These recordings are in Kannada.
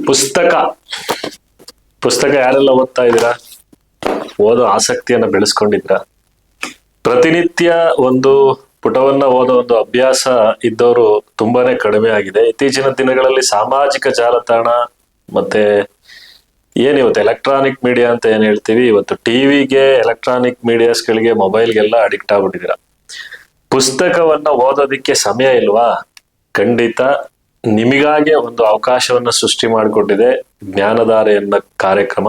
ಪುಸ್ತಕ ಪುಸ್ತಕ ಯಾರೆಲ್ಲ ಓದ್ತಾ ಇದ್ದೀರಾ? ಓದೋ ಆಸಕ್ತಿಯನ್ನ ಬೆಳೆಸ್ಕೊಂಡಿದ್ರ? ಪ್ರತಿನಿತ್ಯ ಒಂದು ಪುಟವನ್ನ ಓದೋ ಒಂದು ಅಭ್ಯಾಸ ಇದ್ದವರು ತುಂಬಾನೇ ಕಡಿಮೆ ಆಗಿದೆ. ಇತ್ತೀಚಿನ ದಿನಗಳಲ್ಲಿ ಸಾಮಾಜಿಕ ಜಾಲತಾಣ ಮತ್ತೆ ಏನಿವತ್ತು ಎಲೆಕ್ಟ್ರಾನಿಕ್ ಮೀಡಿಯಾ ಅಂತ ಏನ್ ಹೇಳ್ತೀವಿ, ಇವತ್ತು ಟಿವಿಗೆ, ಎಲೆಕ್ಟ್ರಾನಿಕ್ ಮೀಡಿಯಾಸ್ಗಳಿಗೆ, ಮೊಬೈಲ್ಗೆಲ್ಲ ಅಡಿಕ್ಟ್ ಆಗ್ಬಿಟ್ಟಿದ್ದೀರಾ. ಪುಸ್ತಕವನ್ನ ಓದೋದಿಕ್ಕೆ ಸಮಯ ಇಲ್ವಾ? ಖಂಡಿತ ನಿಮಗಾಗೆ ಒಂದು ಅವಕಾಶವನ್ನ ಸೃಷ್ಟಿ ಮಾಡಿಕೊಟ್ಟಿದೆ ಜ್ಞಾನಧಾರೆ ಎನ್ನ ಕಾರ್ಯಕ್ರಮ.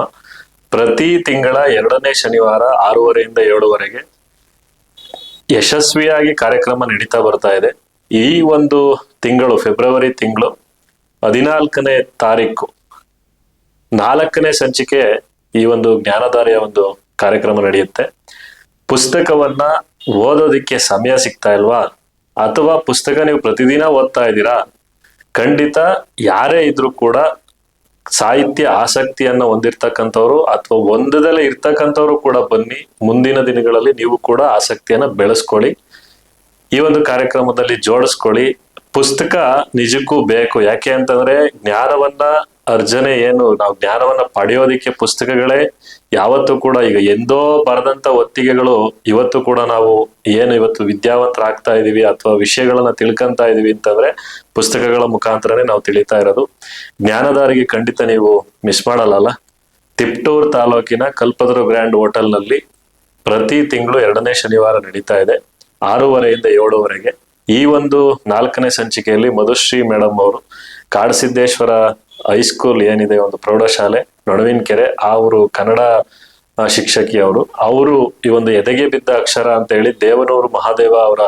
ಪ್ರತಿ ತಿಂಗಳ 2ನೇ ಶನಿವಾರ 6:30 7:00ವರೆಗೆ ಯಶಸ್ವಿಯಾಗಿ ಕಾರ್ಯಕ್ರಮ ನಡೀತಾ ಬರ್ತಾ ಇದೆ. ಈ ಒಂದು ತಿಂಗಳು, ಫೆಬ್ರವರಿ ತಿಂಗಳು 14ನೇ ತಾರೀಕು 4ನೇ ಸಂಚಿಕೆ ಈ ಒಂದು ಜ್ಞಾನಧಾರೆಯ ಒಂದು ಕಾರ್ಯಕ್ರಮ ನಡೆಯುತ್ತೆ. ಪುಸ್ತಕವನ್ನ ಓದೋದಿಕ್ಕೆ ಸಮಯ ಸಿಗ್ತಾ ಇಲ್ವಾ, ಅಥವಾ ಪುಸ್ತಕ ನೀವು ಪ್ರತಿದಿನ ಓದ್ತಾ ಇದ್ದೀರಾ? ಖಂಡಿತ ಯಾರೇ ಇದ್ರೂ ಕೂಡ ಸಾಹಿತ್ಯ ಆಸಕ್ತಿಯನ್ನ ಹೊಂದಿರ್ತಕ್ಕಂಥವ್ರು ಅಥವಾ ಹೊಂದದಲ್ಲೇ ಇರ್ತಕ್ಕಂಥವ್ರು ಕೂಡ ಬನ್ನಿ. ಮುಂದಿನ ದಿನಗಳಲ್ಲಿ ನೀವು ಕೂಡ ಆಸಕ್ತಿಯನ್ನ ಬೆಳೆಸ್ಕೊಳ್ಳಿ, ಈ ಒಂದು ಕಾರ್ಯಕ್ರಮದಲ್ಲಿ ಜೋಡಿಸ್ಕೊಳ್ಳಿ. ಪುಸ್ತಕ ನಿಜಕ್ಕೂ ಬೇಕು. ಯಾಕೆ ಅಂತಂದ್ರೆ ಜ್ಞಾನವನ್ನ ಅರ್ಜನೆ ನಾವು ಜ್ಞಾನವನ್ನ ಪಡೆಯೋದಿಕ್ಕೆ ಪುಸ್ತಕಗಳೇ ಯಾವತ್ತೂ ಕೂಡ, ಈಗ ಎಂದೋ ಬರೆದಂತ ಒತ್ತಿಗೆಗಳು ಇವತ್ತು ಕೂಡ ನಾವು ಇವತ್ತು ವಿದ್ಯಾವಂತರಾಗ್ತಾ ಇದೀವಿ ಅಥವಾ ವಿಷಯಗಳನ್ನ ತಿಳ್ಕೊಂತ ಇದೀವಿ ಅಂತಂದ್ರೆ ಪುಸ್ತಕಗಳ ಮುಖಾಂತರನೇ ನಾವು ತಿಳಿತಾ ಇರೋದು. ಜ್ಞಾನಧಾರಿಗೆ ಖಂಡಿತ ನೀವು ಮಿಸ್ ಮಾಡಲ್ಲ. ತಿಪ್ಟೂರ್ ತಾಲೂಕಿನ ಕಲ್ಪತರು ಗ್ರ್ಯಾಂಡ್ ಹೋಟೆಲ್ ನಲ್ಲಿ ಪ್ರತಿ ತಿಂಗಳು 2ನೇ ಶನಿವಾರ ನಡೀತಾ ಇದೆ 6:30 7:00ವರೆಗೆ. ಈ ಒಂದು 4ನೇ ಸಂಚಿಕೆಯಲ್ಲಿ ಮಧುಶ್ರೀ ಮೇಡಮ್ ಅವರು ಕಾಡಸಿದ್ದೇಶ್ವರ ಹೈಸ್ಕೂಲ್ ಏನಿದೆ, ಒಂದು ಪ್ರೌಢಶಾಲೆ ನಡುವಿನಕೆರೆ, ಅವರು ಕನ್ನಡ ಶಿಕ್ಷಕಿ. ಅವರು ಈ ಒಂದು ಎದೆಗೆ ಬಿದ್ದ ಅಕ್ಷರ ಅಂತ ಹೇಳಿ ದೇವನೂರು ಮಹಾದೇವ ಅವರ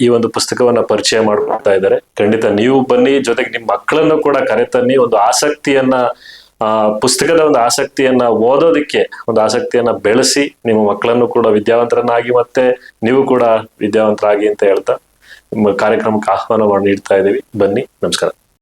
ಈ ಒಂದು ಪುಸ್ತಕವನ್ನ ಪರಿಚಯ ಮಾಡ್ಕೊಳ್ತಾ ಇದ್ದಾರೆ. ಖಂಡಿತ ನೀವು ಬನ್ನಿ, ಜೊತೆಗೆ ನಿಮ್ಮ ಮಕ್ಕಳನ್ನು ಕೂಡ ಕರೆತನ್ನಿ. ಒಂದು ಆಸಕ್ತಿಯನ್ನ, ಪುಸ್ತಕದ ಒಂದು ಆಸಕ್ತಿಯನ್ನ ಓದೋದಿಕ್ಕೆ ಒಂದು ಆಸಕ್ತಿಯನ್ನ ಬೆಳೆಸಿ ನಿಮ್ಮ ಮಕ್ಕಳನ್ನು ಕೂಡ ವಿದ್ಯಾವಂತರನ್ನಾಗಿ ಮತ್ತೆ ನೀವು ಕೂಡ ವಿದ್ಯಾವಂತರಾಗಿ ಅಂತ ಹೇಳ್ತಾ ನಿಮ್ಮ ಕಾರ್ಯಕ್ರಮಕ್ಕೆ ಆಹ್ವಾನ ಮಾಡಿ ನೀಡ್ತಾ ಇದ್ದೀವಿ. ಬನ್ನಿ. ನಮಸ್ಕಾರ.